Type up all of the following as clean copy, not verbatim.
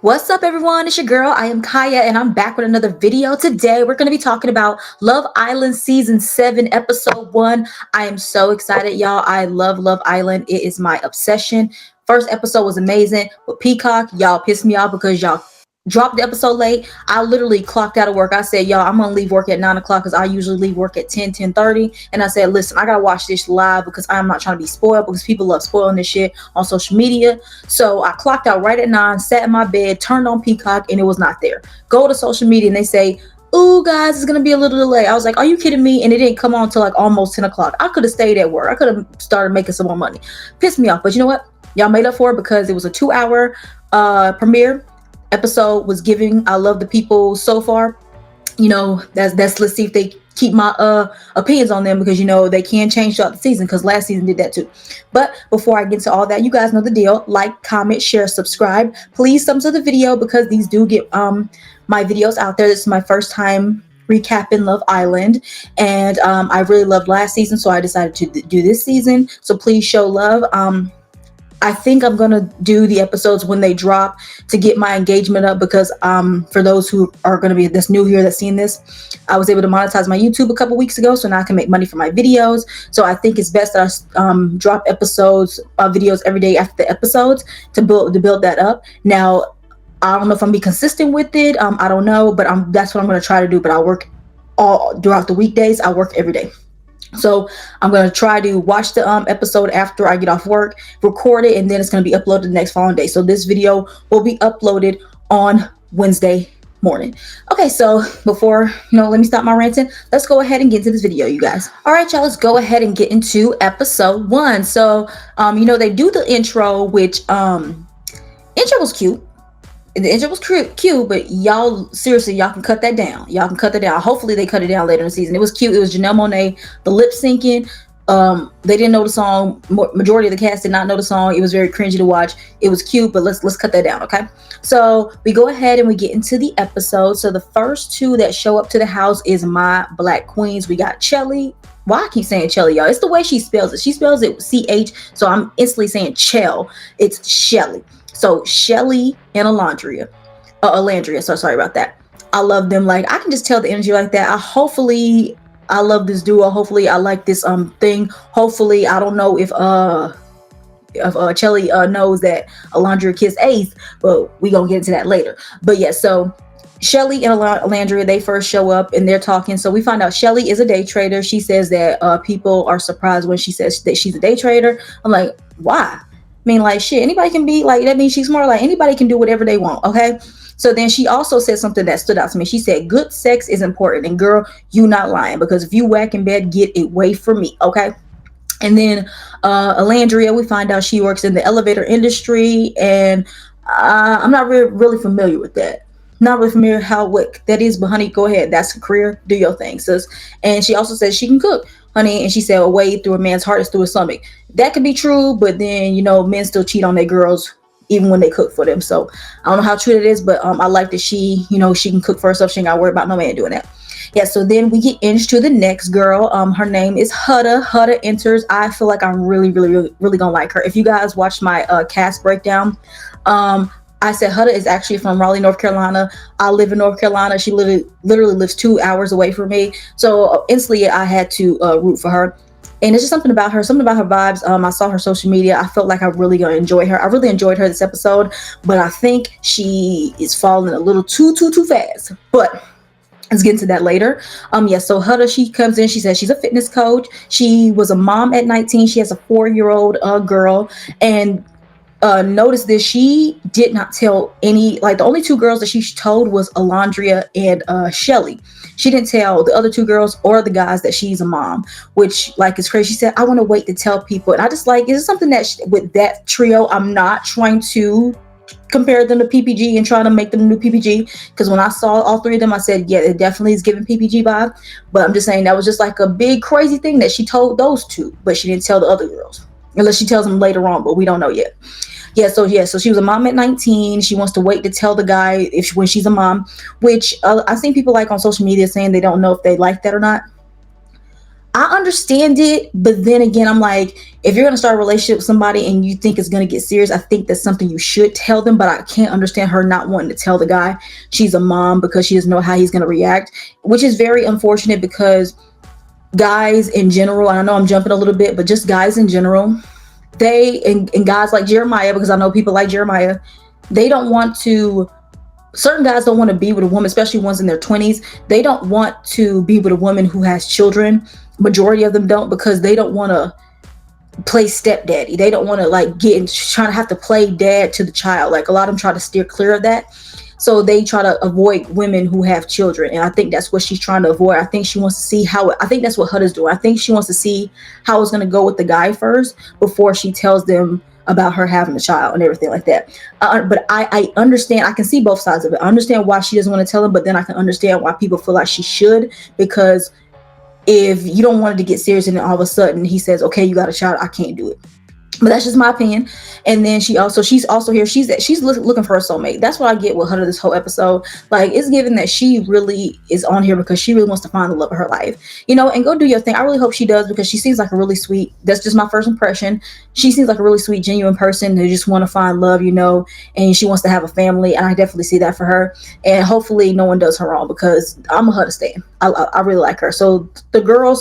What's up, everyone? It's your girl. I am Kaya, and I'm back with another video. Today, we're going to be talking about Love Island Season 7, Episode 1. I am so excited, y'all. I love Love Island. It is my obsession. First episode was amazing, but Peacock, y'all pissed me off because y'all dropped the episode late. I literally clocked out of work. I said, y'all, I'm going to leave work at 9 o'clock because I usually leave work at 10:30. And I said, listen, I got to watch this live because I'm not trying to be spoiled because people love spoiling this shit on social media. So I clocked out right at 9, sat in my bed, turned on Peacock, and it was not there. Go to social media and they say, ooh, guys, it's going to be a little delay. I was like, are you kidding me? And it didn't come on until like almost 10 o'clock. I could have stayed at work. I could have started making some more money. Pissed me off. But you know what? Y'all made up for it because it was a 2-hour premiere. Episode was giving. I love the people so far. You know, that's let's see if they keep my opinions on them because you know they can change throughout the season because last season did that too. But before I get into all that, you guys know the deal. Like, comment, share, subscribe. Please thumbs up the video because these do get my videos out there. This is my first time recapping Love Island, and I really loved last season, so I decided to do this season. So please show love. I think I'm gonna do the episodes when they drop to get my engagement up because for those who are gonna be this new here that's seen this, I was able to monetize my YouTube a couple weeks ago, so now I can make money from my videos. So I think it's best that I drop videos every day after the episodes to build that up. Now I don't know if I'm gonna be consistent with it. I don't know, but that's what I'm gonna try to do. But I work all throughout the weekdays. I work every day. So I'm going to try to watch the episode after I get off work, record it, and then it's going to be uploaded the next following day. So this video will be uploaded on Wednesday morning. Okay, so before, let me stop my ranting. Let's go ahead and get into this video, you guys. All right, y'all, let's go ahead and get into episode 1. So, they do the intro, which intro was cute. The intro was cute, but y'all, seriously, y'all can cut that down. Y'all can cut that down. Hopefully they cut it down later in the season. It was cute. It was Janelle Monáe, the lip syncing. They didn't know the song. Majority of the cast did not know the song. It was very cringy to watch. It was cute, but let's cut that down, okay? So we go ahead and we get into the episode. So the first two that show up to the house is my Black Queens. We got Chelly. Why I keep saying Chelly, y'all? It's the way she spells it. She spells it with CH, so I'm instantly saying Chell. It's Shelly. So Shelly and Alandria. So sorry about that. I love them. Like, I can just tell the energy like that. Hopefully I love this duo. Hopefully I like this thing. Hopefully, I don't know if Chelly knows that Alandria kissed Ace, but we gonna get into that later. But yeah, so Shelly and Alandria, they first show up and they're talking. So we find out Shelly is a day trader. She says that people are surprised when she says that she's a day trader. I'm like, why? I mean, like, shit, anybody can be like, that means she's smart. Like, anybody can do whatever they want, okay? So then she also said something that stood out to me. She said, good sex is important. And girl, you not lying, because if you whack in bed, get it away from me, okay? And then Alandria, we find out she works in the elevator industry, and I'm not really familiar with that. Not really familiar what that is, but honey, go ahead. That's a career. Do your thing, sis. And she also says she can cook, honey. And she said a way through a man's heart is through his stomach. That could be true, but then, men still cheat on their girls even when they cook for them. So I don't know how true it is, but I like that she can cook for herself. She ain't got to worry about no man doing that. Yeah, so then we get into the next girl. Her name is Huda. Huda enters. I feel like I'm really, really, really, really gonna like her. If you guys watched my cast breakdown, I said Huda is actually from Raleigh, North Carolina. I live in North Carolina. She literally lives 2 hours away from me. So instantly I had to root for her. And it's just something about her vibes. I saw her social media. I felt like I really gonna enjoy her. I really enjoyed her this episode, but I think she is falling a little too fast. But let's get into that later. So Huda, she comes in. She says she's a fitness coach. She was a mom at 19. She has a 4-year-old girl, and notice this, she did not tell any, like, the only 2 girls that she told was Alandria and Shelly. She didn't tell the other 2 girls or the guys that she's a mom, which, like, is crazy. She said, I want to wait to tell people. And I just, like, is it something that with that trio, I'm not trying to compare them to PPG and trying to make them new PPG, because when I saw all 3 of them, I said, yeah, it definitely is giving PPG vibe. But I'm just saying that was just like a big crazy thing that she told those 2, but she didn't tell the other girls, unless she tells them later on, but we don't know yet. So she was a mom at 19. She wants to wait to tell the guy when she's a mom, which I've seen people like on social media saying they don't know if they like that or not. I understand it, but then again, I'm like, if you're gonna start a relationship with somebody and you think it's gonna get serious, I think that's something you should tell them. But I can't understand her not wanting to tell the guy she's a mom because she doesn't know how he's gonna react, which is very unfortunate because guys in general, and I know I'm jumping a little bit, but just guys in general, and guys like Jeremiah, because I know people like Jeremiah, they don't want to certain guys don't want to be with a woman, especially ones in their 20s. They don't want to be with a woman who has children. Majority of them don't, because they don't want to play stepdaddy. They don't want to like trying to have to play dad to the child. Like a lot of them try to steer clear of that. So they try to avoid women who have children. And I think that's what she's trying to avoid. I think she wants to see I think that's what Huda's doing. I think she wants to see how it's going to go with the guy first before she tells them about her having a child and everything like that. But I understand. I can see both sides of it. I understand why she doesn't want to tell him, but then I can understand why people feel like she should, because if you don't want it to get serious and then all of a sudden he says, okay, you got a child, I can't do it. But that's just my opinion. And then she's also here. She's looking for a soulmate. That's what I get with her this whole episode. Like, it's given that she really is on here because she really wants to find the love of her life, and go do your thing. I really hope she does, because she seems like a really sweet. That's just my first impression. She seems like a really sweet, genuine person who just want to find love, and she wants to have a family. And I definitely see that for her. And hopefully no one does her wrong, because I'm a Huda stan. I really like her. So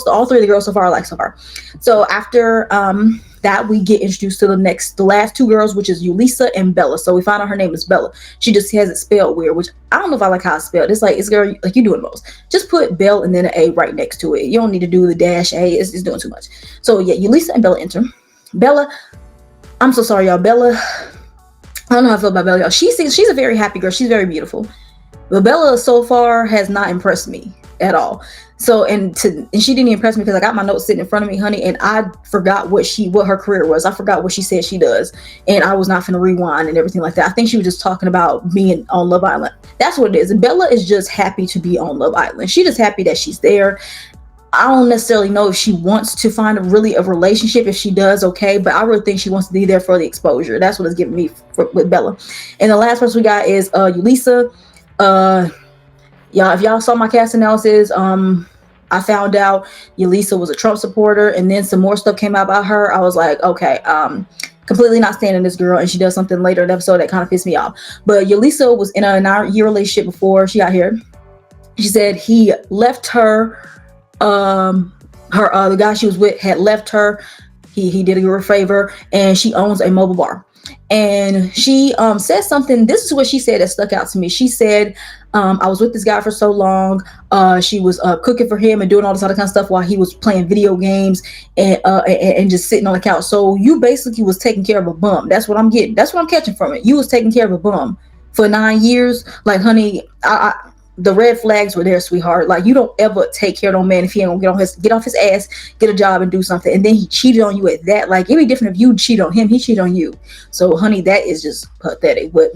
all three of the girls so far, I like so far. So after that, we get introduced to the last two girls, which is Yulisa and Bella. So we find out her name is Bella. She just has it spelled weird, which I don't know if I like how it's spelled. It's girl, like you doing most. Just put Bell and then an A right next to it. You don't need to do the dash A. It's doing too much. So yeah, Yulisa and Bella enter. Bella, I'm so sorry, y'all. Bella, I don't know how I feel about Bella, y'all. She's a very happy girl. She's very beautiful. But Bella so far has not impressed me at all. So and she didn't impress me because I got my notes sitting in front of me, honey, and I forgot what her career was. I forgot what she said she does, and I was not finna rewind and everything like that. I think she was just talking about being on Love Island. That's what it is. And Bella is just happy to be on Love Island. She's just happy that she's there. I don't necessarily know if she wants to find a relationship. If she does, okay, but I really think she wants to be there for the exposure. That's what it's giving me with Bella. And the last person we got is Yulisa. Y'all, if y'all saw my cast analysis, I found out Yulisa was a Trump supporter, and then some more stuff came out about her. I was like, okay, completely not standing this girl, and she does something later in the episode that kind of pissed me off. But Yulisa was in a 9-year relationship before she got here. She said he left her. The guy she was with had left her. He did her a favor, and she owns a mobile bar. And she said something. This is what she said that stuck out to me. She said, I was with this guy for so long. She was cooking for him and doing all this other kind of stuff while he was playing video games and just sitting on the couch. So you basically was taking care of a bum. That's what I'm getting. That's what I'm catching from it. You was taking care of a bum for 9 years. Like, honey, the red flags were there, sweetheart. Like, you don't ever take care of no man if he ain't gonna get off his ass, get a job, and do something. And then he cheated on you at that. Like, it'd be different if you cheat on him. He cheated on you. So, honey, that is just pathetic. But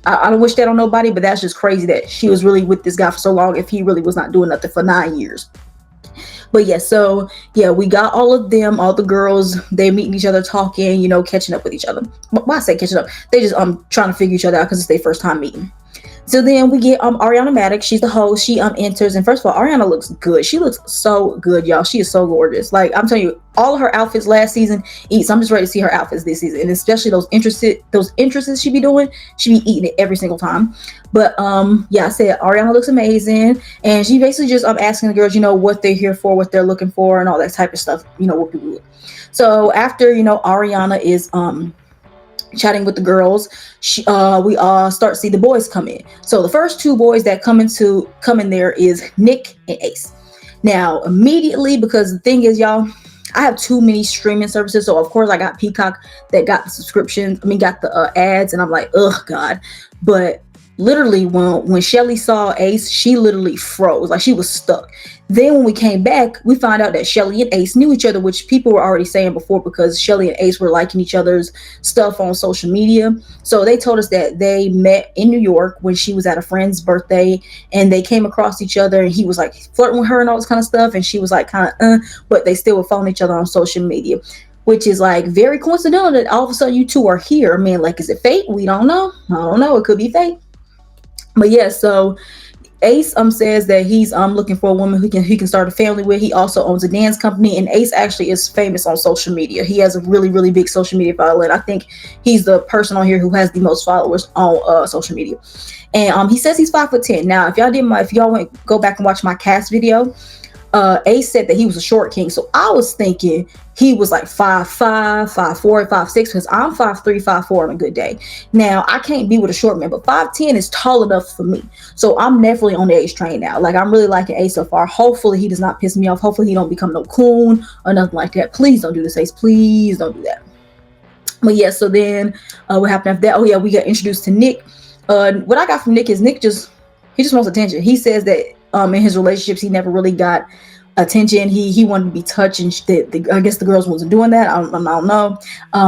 I don't wish that on nobody. But that's just crazy that she was really with this guy for so long if he really was not doing nothing for 9 years. But yeah, so yeah, we got all of them, all the girls. They meeting each other, talking, catching up with each other. Why I say catching up? They just trying to figure each other out because it's their first time meeting. So then we get Ariana Madix. She's the host. She enters, and first of all, Ariana looks good. She looks so good, y'all. She is so gorgeous. Like, I'm telling you, all of her outfits last season eats. I'm just ready to see her outfits this season, and especially those entrances she be doing. She be eating it every single time. But yeah, I said Ariana looks amazing, and she basically just asking the girls, what they're here for, what they're looking for, and all that type of stuff. What people do. So after Ariana is chatting with the girls, we start to see the boys come in. So the first two boys that come in there is Nick and Ace. Now immediately, because the thing is, y'all, I have too many streaming services, so of course I got Peacock that got the subscriptions. Got the ads, and I'm like, ugh, God. But literally, when Shelly saw Ace, she literally froze, like she was stuck. Then when we came back, we found out that Shelly and Ace knew each other, which people were already saying before, because Shelly and Ace were liking each other's stuff on social media. So they told us that they met in New York when she was at a friend's birthday, and they came across each other, and he was like flirting with her and all this kind of stuff, and she was like but they still were following each other on social media, which is like very coincidental that all of a sudden you two are here. I mean, like, is it fate? We don't know. I don't know. It could be fate. But yeah, so Ace says that he's looking for a woman who can start a family with. He also owns a dance company, and Ace actually is famous on social media. He has a really, really big social media following. I think he's the person on here who has the most followers on social media. And he says he's 5'10". Now, if y'all want to go back and watch my cast video, Ace said that he was a short king. So I was thinking he was like 5'5", 5'4", 5'6", because I'm 5'3", 5'4" on a good day. Now, I can't be with a short man, but 5'10" is tall enough for me. So I'm definitely on the Ace train now. Like, I'm really liking Ace so far. Hopefully he does not piss me off. Hopefully he don't become no coon or nothing like that. Please don't do this, Ace. Please don't do that. But yeah, so then what happened after that? Oh yeah, we got introduced to Nick. What I got from Nick is he just wants attention. He says that in his relationships he never really got attention. He wanted to be touched, and I guess the girls wasn't doing that. I don't know.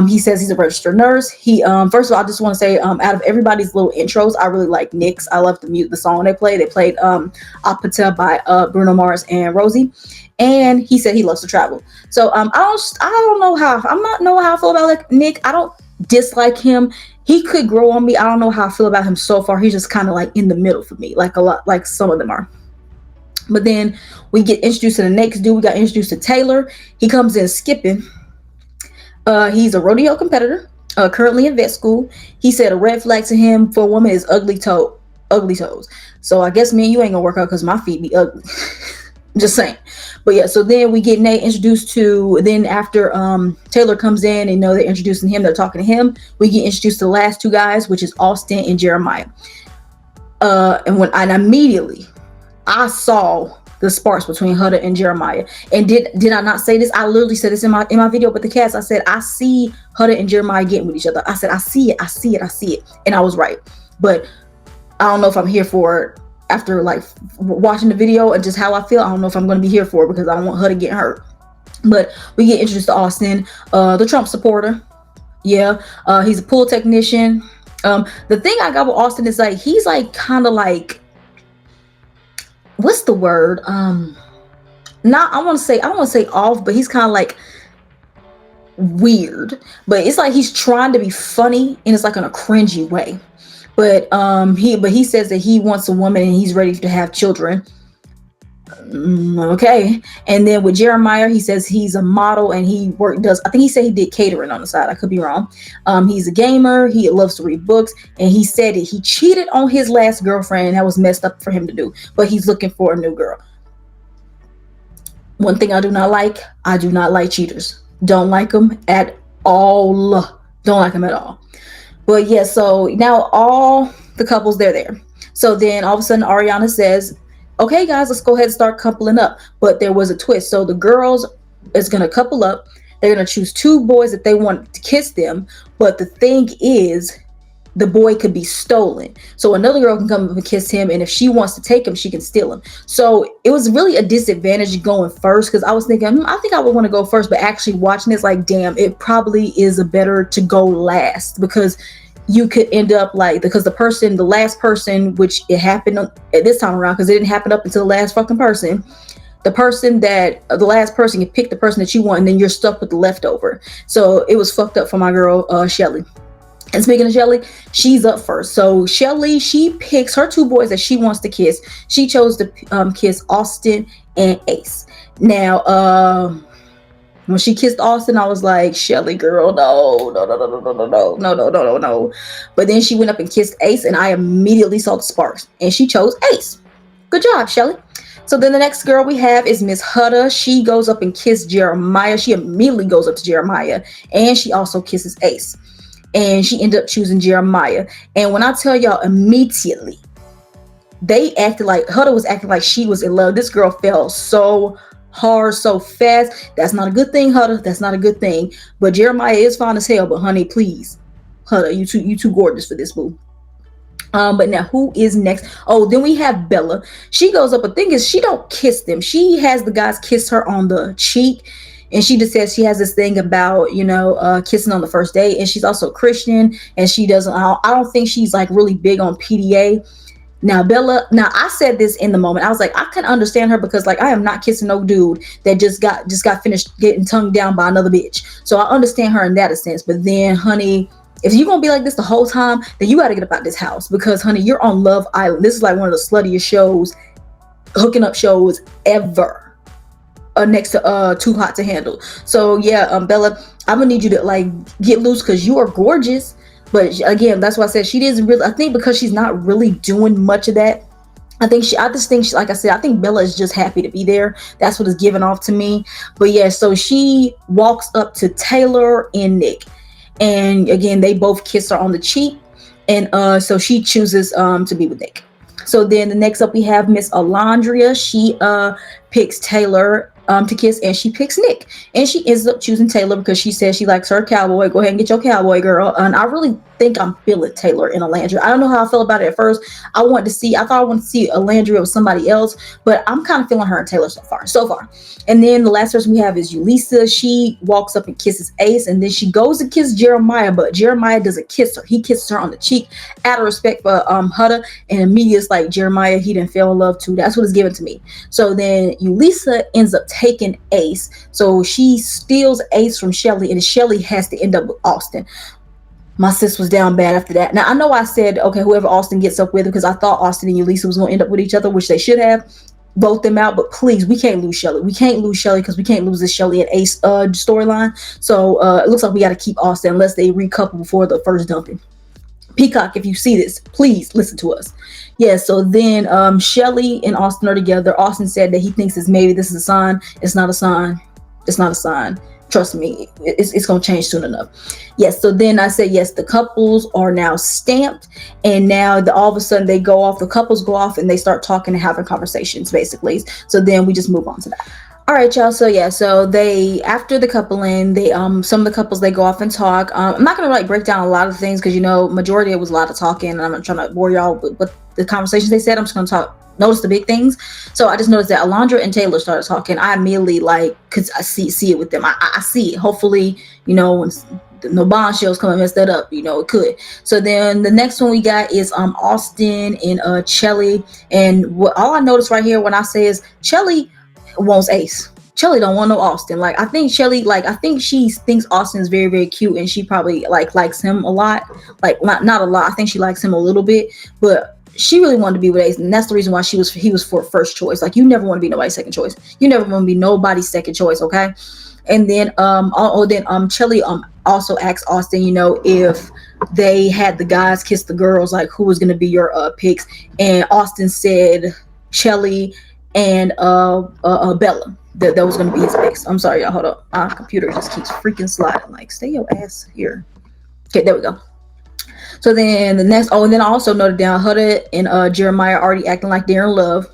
He says he's a registered nurse. He first of all, I just want to say out of everybody's little intros, I really like Nick's. I love the song they played. They played Apata by Bruno Mars and Rosie. And he said he loves to travel. So I don't know how I feel about like Nick. I don't dislike him. He could grow on me. I don't know how I feel about him so far. He's just kind of like in the middle for me, like a lot, like some of them are. But then we get introduced to the next dude. We got introduced to Taylor. He comes in skipping. He's a rodeo competitor, currently in vet school. He said a red flag to him for a woman is ugly toes. So I guess me and you ain't gonna work out because my feet be ugly. Just saying. But yeah, so then we get Nate introduced to, then after Taylor comes in and they're introducing him, they're talking to him, we get introduced to the last two guys, which is Austin and Jeremiah. And immediately I saw the sparks between Huda and Jeremiah. And did I not say this? I literally said this in my video with the cast. I said, I see Huda and Jeremiah getting with each other. I said, I see it. And I was right. But I don't know if I'm here for it. After like watching the video and just how I feel, I don't know if I'm going to be here for it because I don't want her to get hurt. But we get introduced to Austin, the Trump supporter. Yeah, he's a pool technician. The thing I got with Austin is like he's like kind of like, what's the word? Not I want to say off, but he's kind of like weird. But it's like he's trying to be funny and it's like in a cringy way. But he says that he wants a woman and he's ready to have children. Okay. And then with Jeremiah, he says he's a model and I think he said he did catering on the side. I could be wrong. He's a gamer. He loves to read books. And he said that he cheated on his last girlfriend and that was messed up for him to do. But he's looking for a new girl. One thing I do not like cheaters. Don't like them at all. Don't like them at all. But yeah, so now all the couples, they're there. So then all of a sudden Ariana says, okay, guys, let's go ahead and start coupling up. But there was a twist. So the girls is going to couple up. They're going to choose two boys that they want to kiss them. But the thing is, the boy could be stolen. So another girl can come up and kiss him. And if she wants to take him, she can steal him. So it was really a disadvantage going first because I was thinking, I think I would want to go first. But actually watching this, like, damn, it probably is better to go last because you could end up like, because the last person, which it happened at this time around because it didn't happen up until the last fucking person. The last person, you pick the person that you want and then you're stuck with the leftover. So it was fucked up for my girl, Shelly. And speaking of Shelly, she's up first. So Shelly, she picks her two boys that she wants to kiss. She chose to kiss Austin and Ace. Now, when she kissed Austin, I was like, Shelly, girl, no. But then she went up and kissed Ace, and I immediately saw the sparks. And she chose Ace. Good job, Shelly. So then the next girl we have is Miss Huda. She goes up and kisses Jeremiah. She immediately goes up to Jeremiah, and she also kisses Ace. And she ended up choosing Jeremiah. And when I tell y'all, immediately, they acted like, Huda was acting like she was in love. This girl fell so hard, so fast. That's not a good thing, Huda. That's not a good thing. But Jeremiah is fine as hell. But honey, please, Huda, you too gorgeous for this boo. But now who is next? Oh, then we have Bella. She goes up. The thing is, she don't kiss them. She has the guys kiss her on the cheek. And she just says she has this thing about, kissing on the first date. And she's also Christian. And she doesn't, I don't think she's like really big on PDA. Now, Bella, I said this in the moment. I was like, I can understand her because like, I am not kissing no dude that just got finished getting tongued down by another bitch. So I understand her in that sense. But then, honey, If you're gonna be like this the whole time, then you gotta get up out this house, because honey, you're on Love Island. This is like one of the sluttiest shows, hooking up shows ever. Next to Too Hot to Handle. So yeah, Bella, I'm gonna need you to like get loose, because you are gorgeous. But again, that's why I said she doesn't really. I think because she's not really doing much of that. I just think she, like I said, I think Bella is just happy to be there. That's what it's giving off to me. But yeah, so she walks up to Taylor and Nick, and again, they both kiss her on the cheek, and so she chooses to be with Nick. So then the next up we have Miss Alondria. She picks Taylor to kiss, and she picks Nick, and she ends up choosing Taylor because she says she likes her cowboy. Go ahead and get your cowboy, girl. And I really think I'm feeling Taylor and Alandria. I don't know how I felt about it at first. I thought I wanted to see Alandria with somebody else, but I'm kind of feeling her and Taylor so far. And then the last person we have is Yulisa. She walks up and kisses Ace, and then she goes to kiss Jeremiah, but Jeremiah doesn't kiss her. He kisses her on the cheek out of respect for Huda, and immediately it's like Jeremiah, he didn't fell in love too. That's what it's given to me. So then Yulisa ends up taking Ace. So she steals Ace from Shelly, and Shelly has to end up with Austin. My sis was down bad after that. Now, I know I said, okay, whoever Austin gets up with, because I thought Austin and Yulisa was going to end up with each other, which they should have. Vote them out, but please, we can't lose Shelly. We can't lose Shelly, because we can't lose this Shelly and Ace storyline. So it looks like we got to keep Austin unless they recouple before the first dumping. Peacock, if you see this, please listen to us. Yeah, so then Shelly and Austin are together. Austin said that he thinks maybe this is a sign. It's not a sign. It's not a sign. Trust me, it's going to change soon enough. Yes, so then I said, yes, the couples are now stamped, and now all of a sudden the couples go off, and they start talking and having conversations, basically. So then we just move on to that. All right, y'all. So yeah, so they, after the coupling, some of the couples, they go off and talk. I'm not gonna like break down a lot of things, because majority it was a lot of talking, and I'm not trying to bore y'all with the conversations they said. I'm just gonna notice the big things. So I just noticed that Alondra and Taylor started talking. I immediately cause I see it with them. I see it. Hopefully, when no bombshells come and mess that up, it could. So then the next one we got is Austin and Shelly. And all I noticed right here when I say is Shelly wants Ace. Shelly don't want no Austin. I think Shelly, I think she thinks Austin's very, very cute, and she probably likes him a lot. Not a lot. I think she likes him a little bit, but she really wanted to be with Ace, and that's the reason why he was for first choice. You never want to be nobody's second choice. You never want to be nobody's second choice, okay? And then Shelly also asked Austin, if they had the guys kiss the girls, who was gonna be your picks, and Austin said Shelly and Bella. That was gonna be his picks. I'm sorry, y'all. Hold up. My computer just keeps freaking sliding. Stay your ass here. Okay, there we go. So then the next, and then I also noted down Huda and Jeremiah already acting like they're in love.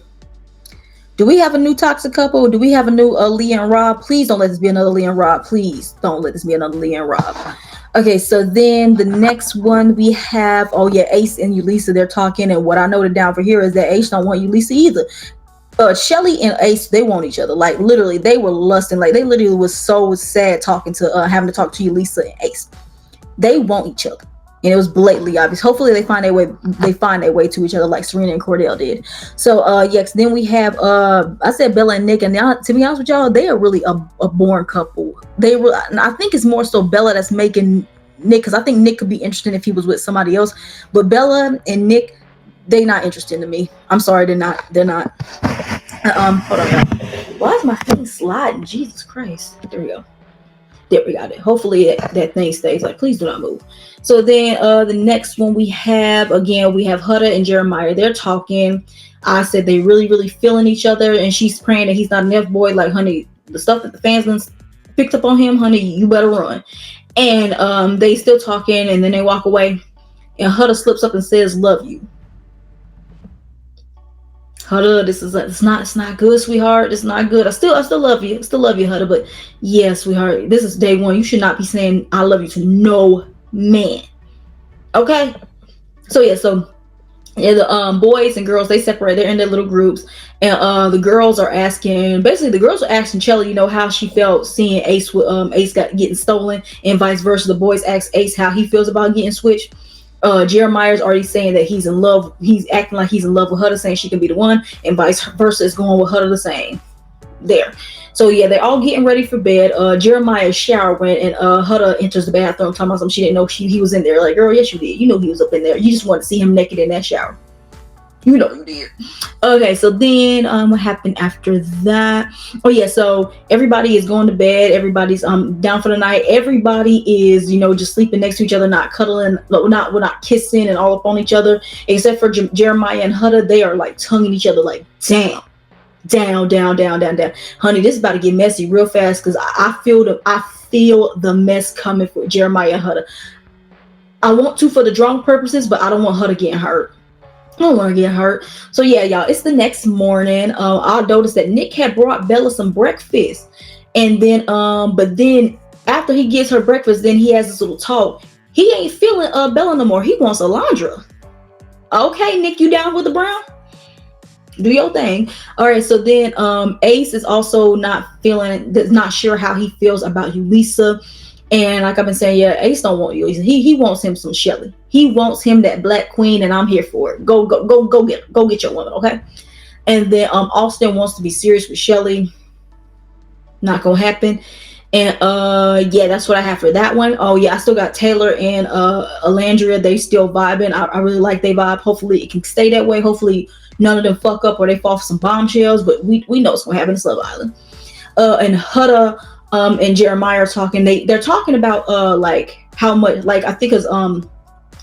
Do we have a new toxic couple? Do we have a new Leah and Rob? Please don't let this be another Leah and Rob. Please don't let this be another Leah and Rob. Okay, so then the next one we have, Ace and Yulisa, they're talking, and what I noted down for here is that Ace don't want Yulisa either. Shelly and Ace, they want each other. Literally, they were lusting. They literally was so sad having to talk to Yulisa and Ace. They want each other, and it was blatantly obvious. Hopefully, they find their way to each other like Serena and Cordell did. So, yes. Then we have I said Bella and Nick, and now, to be honest with y'all, they are really a boring couple. I think it's more so Bella that's making Nick, because I think Nick could be interesting if he was with somebody else. But Bella and Nick, they not interesting to me. I'm sorry, they're not. Hold on. Why is my thing sliding? Jesus Christ. There we go. There, we got it. Hopefully that thing stays. Please do not move. So then the next one we have Huda and Jeremiah. They're talking. I said they really, really feeling each other, and she's praying that he's not an F-boy. Honey, the stuff that the fans picked up on him, honey, you better run. And they still talking, and then they walk away, and Huda slips up and says, "Love you." Huda, it's not good, sweetheart. It's not good. I still love you. I still love you, Huda. But yeah, sweetheart, this is day one. You should not be saying I love you to no man. Okay? So yeah, the boys and girls, they separate. They're in their little groups. And the girls are asking Shelly, how she felt seeing Ace with Ace getting stolen, and vice versa. The boys ask Ace how he feels about getting switched. Jeremiah's already saying that he's in love. He's acting like he's in love with Huda, saying she can be the one, and vice versa is going with Huda the same. there. So yeah, they're all getting ready for bed. Jeremiah is showering, and Huda enters the bathroom talking about something she didn't know he was in there. Like, girl, yes you did. You know he was up in there. You just wanted to see him naked in that shower. You know you did. Okay, so then what happened after that? Oh yeah, so everybody is going to bed. Everybody's down for the night. Everybody is, you know, just sleeping next to each other, not cuddling, we're not kissing and all up on each other, except for Jeremiah and Huda. They are like tonguing each other like down. Down, down, down, down, down. Honey, this is about to get messy real fast because I feel the mess coming for Jeremiah and Huda. I want to for the drama purposes, but I don't want Huda getting hurt. I don't want to get hurt. So yeah, y'all, it's the next morning. I noticed that Nick had brought Bella some breakfast. And then but then after he gets her breakfast, then he has this little talk. He ain't feeling Bella no more. He wants Alondra. Okay, Nick, you down with the brown? Do your thing. All right, so then Ace is also not sure how he feels about Yulisa. And like I've been saying, yeah, Ace don't want you. He wants him some Shelly. He wants him that black queen, and I'm here for it. Go get your woman, okay? And then Austin wants to be serious with Shelly. Not gonna happen. And yeah, that's what I have for that one. Oh yeah, I still got Taylor and Alandria. They still vibing. I really like they vibe. Hopefully it can stay that way. Hopefully none of them fuck up or they fall for some bombshells. But we know what's gonna happen. It's Love Island. And Huda and Jeremiah are talking. They're talking about like how much, like I think because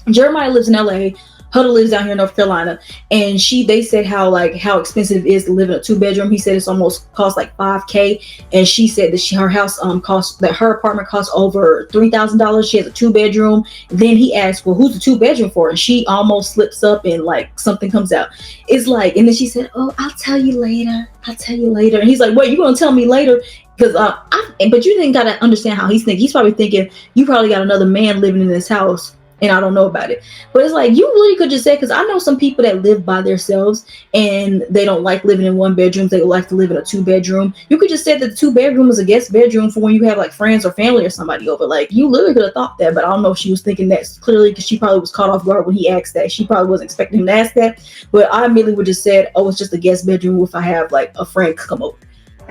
Jeremiah lives in LA, Huda lives down here in North Carolina, and they said how expensive it is to live in a 2-bedroom. He said it's almost cost like $5,000, and she said that her apartment costs over $3,000. She has a 2-bedroom. Then he asked, well, who's the 2-bedroom for? And she almost slips up and like something comes out. It's like, and then she said, oh, I'll tell you later. And he's like, wait, you gonna tell me later? Because but you didn't gotta understand how he's thinking. He's probably thinking you probably got another man living in this house and I don't know about it. But it's like, you really could just say, because I know some people that live by themselves and they don't like living in 1 bedroom. They like to live in a 2-bedroom. You could just say that the 2-bedroom is a guest bedroom for when you have like friends or family or somebody over. Like, you literally could have thought that, but I don't know if she was thinking that clearly, because she probably was caught off guard when he asked that. She probably wasn't expecting him to ask that. But I immediately would just said, oh, it's just a guest bedroom if I have like a friend come over.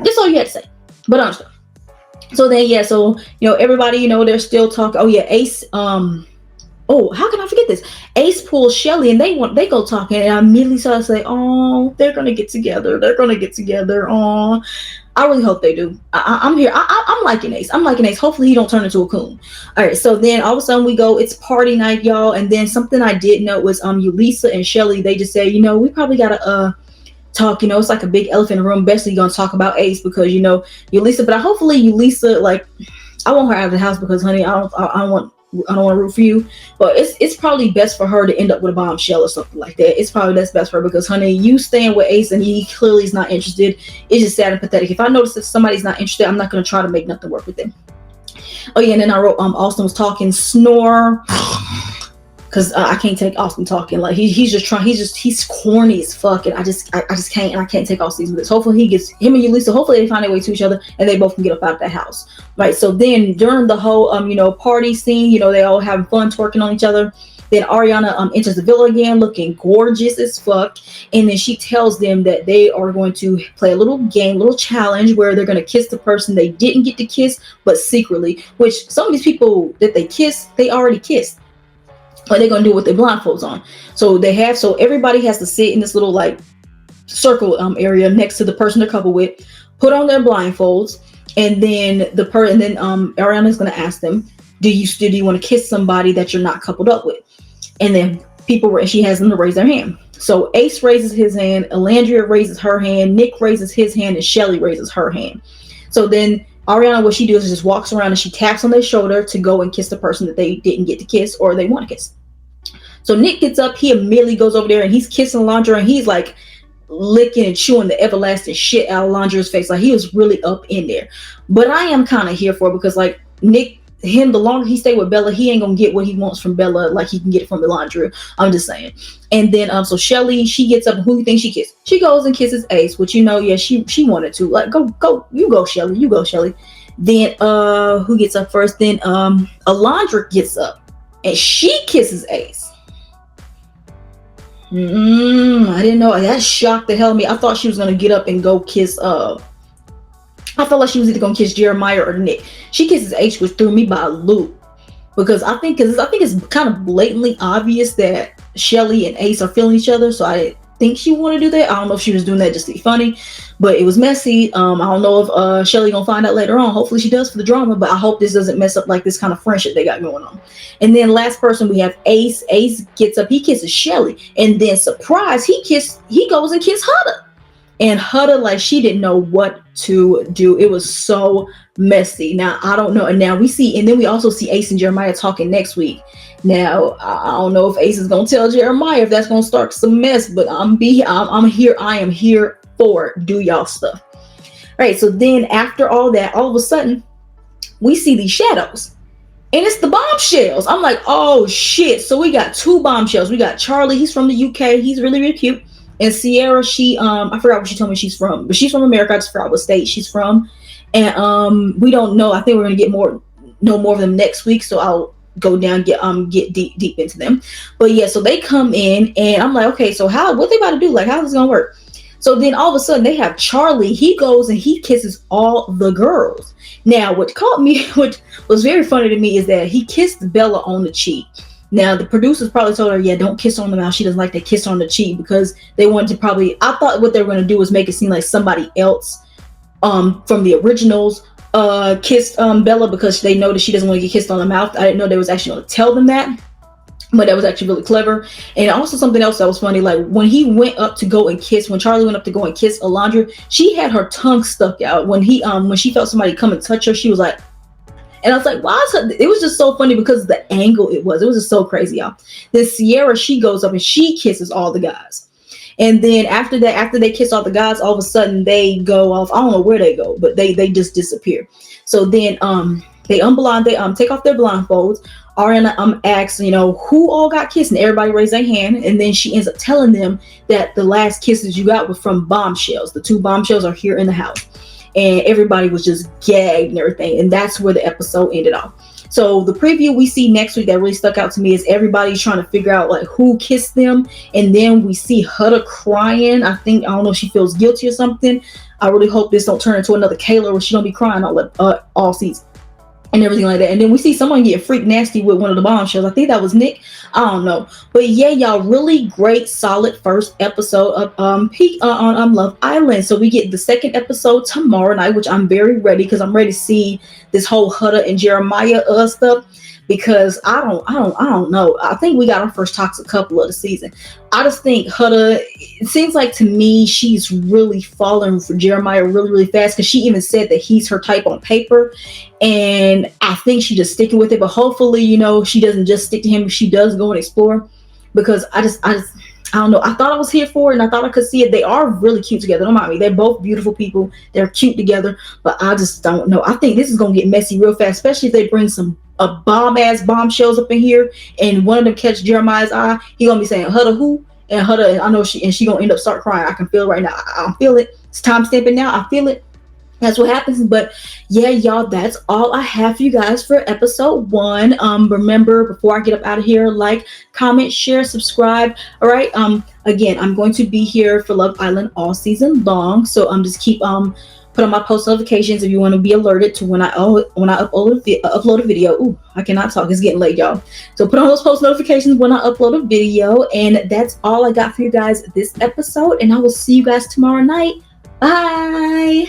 That's all you had to say. But honestly. So then, yeah, so, you know, everybody, you know, they're still talking. Oh, yeah, Ace, oh, how can I forget this? Ace pulls Shelly and they go talking, and I immediately started to say, oh, they're going to get together. Oh, I really hope they do. I'm here. I'm liking Ace. Hopefully he don't turn into a coon. All right, so then all of a sudden we go, it's party night, y'all. And then something I did note was Yulisa and Shelly, they just say, you know, we probably got to talk, you know, it's like a big elephant in the room. Basically gonna talk about Ace because, you know, Yulisa, but hopefully Yulisa, like, I want her out of the house because, honey, I don't want to root for you, but it's probably best for her to end up with a bombshell or something like that. It's probably that's best for her because, honey, you staying with Ace and he clearly is not interested. It's just sad and pathetic. If I notice that somebody's not interested, I'm not gonna try to make nothing work with them. Oh yeah, and then I wrote Austin was talking snore. Because I can't take Austin talking. Like he's corny as fuck, and I just can't, and I can't take Austin with this. Hopefully him and Yulisa, hopefully they find their way to each other and they both can get up out of that house. Right. So then during the whole you know, party scene, you know, they all having fun twerking on each other. Then Ariana enters the villa again looking gorgeous as fuck. And then she tells them that they are going to play a little game, little challenge where they're going to kiss the person they didn't get to kiss, but secretly, which some of these people that they kiss, they already kissed. But they're gonna do it with their blindfolds on. So everybody has to sit in this little like circle area next to the person they're coupled with, put on their blindfolds, and then Ariana's gonna ask them, do you want to kiss somebody that you're not coupled up with? And then she has them to raise their hand. So Ace raises his hand, Alandria raises her hand, Nick raises his hand, and Shelly raises her hand. So then Ariana, what she does is just walks around and she taps on their shoulder to go and kiss the person that they didn't get to kiss or they want to kiss. So Nick gets up, he immediately goes over there and he's kissing Alondra, and he's like licking and chewing the everlasting shit out of Alondra's face. Like, he was really up in there. But I am kind of here for it because, like, the longer he stay with Bella, he ain't gonna get what he wants from Bella like he can get it from Alondra. I'm just saying. And then so Shelly, she gets up, and who you think she kissed? She goes and kisses Ace, which, you know, yeah, she wanted to. Like, go, you go, Shelly. Then who gets up first? Then Alondra gets up and she kisses Ace. I didn't know. That shocked the hell out of me. I thought she was gonna get up and go kiss I felt like she was either gonna kiss Jeremiah or Nick. She kisses H, which threw me by a loop because I think it's kind of blatantly obvious that Shelly and Ace are feeling each other. So I didn't think she wanted to do that. I don't know if she was doing that just to be funny, but it was messy. I don't know if Shelly gonna find out later on. Hopefully she does for the drama, but I hope this doesn't mess up like this kind of friendship they got going on. And then last person we have Ace. Ace gets up, he kisses Shelly, and then surprise, he goes and kisses Huda. And Huda, like, she didn't know what to do. It was so messy. Now, I don't know. And now and then we also see Ace and Jeremiah talking next week. Now, I don't know if Ace is going to tell Jeremiah if that's going to start some mess, but I'm here. I am here for it. Do y'all stuff. All right. So then after all that, all of a sudden, we see these shadows. And it's the bombshells. I'm like, oh, shit. So we got two bombshells. We got Charlie. He's from the UK. He's really, really cute. And Sierra, she I forgot what she told me she's from, but she's from America. I just forgot what state she's from. And we don't know. I think we're gonna know more of them next week. So I'll go down get deep into them. But yeah, so they come in and I'm like, okay, so what they about to do? Like, how is this gonna work? So then all of a sudden they have Charlie. He goes and he kisses all the girls. Now, what was very funny to me is that he kissed Bella on the cheek. Now, the producers probably told her, yeah, don't kiss her on the mouth. She doesn't like to kiss her on the cheek because they wanted to I thought what they were going to do was make it seem like somebody else from the originals kissed Bella because they know that she doesn't want to get kissed on the mouth. I didn't know they was actually going to tell them that. But that was actually really clever. And also something else that was funny, like when Charlie went up to go and kiss Alondra, she had her tongue stuck out. When she felt somebody come and touch her, she was like, and I was like, wow, it was just so funny because of the angle it was just so crazy, y'all. Then Sierra, she goes up and she kisses all the guys. And then after that, after they kiss all the guys, all of a sudden they go off. I don't know where they go, but they just disappear. So then they take off their blindfolds. Ariana asks, who all got kissed, and everybody raised their hand. And then she ends up telling them that the last kisses you got were from bombshells. The two bombshells are here in the house. And everybody was just gagged and everything. And that's where the episode ended off. So the preview we see next week that really stuck out to me is everybody's trying to figure out like who kissed them. And then we see Huda crying. I don't know if she feels guilty or something. I really hope this don't turn into another Kayla where she don't be crying all season and everything like that. And then we see someone get freak nasty with one of the bombshells. I think that was Nick. I don't know. But yeah, y'all, really great, solid first episode of Peak on Love Island. So we get the second episode tomorrow night, which I'm very ready because I'm ready to see this whole Huda and Jeremiah stuff. Because I don't know. I think we got our first toxic couple of the season. I just think Huda, it seems like to me, she's really falling for Jeremiah really, really fast because she even said that he's her type on paper. And I think she's just sticking with it. But hopefully, she doesn't just stick to him if she does go and explore. Because I don't know. I thought I was here for it and I thought I could see it. They are really cute together. Don't mind me. They're both beautiful people. They're cute together. But I just don't know. I think this is going to get messy real fast, especially if they bring some bomb-ass bombshells up in here and one of them catch Jeremiah's eye. He going to be saying, Huda who? And Huda, I know she going to end up start crying. I can feel it right now. I feel it. It's time stamping now. I feel it. That's what happens. But yeah, y'all, that's all I have for you guys for episode 1. Remember, before I get up out of here, like, comment, share, subscribe. All right. Again, I'm going to be here for Love Island all season long. So just keep put on my post notifications if you want to be alerted to when I upload a video. Ooh, I cannot talk. It's getting late, y'all. So put on those post notifications when I upload a video. And that's all I got for you guys this episode. And I will see you guys tomorrow night. Bye.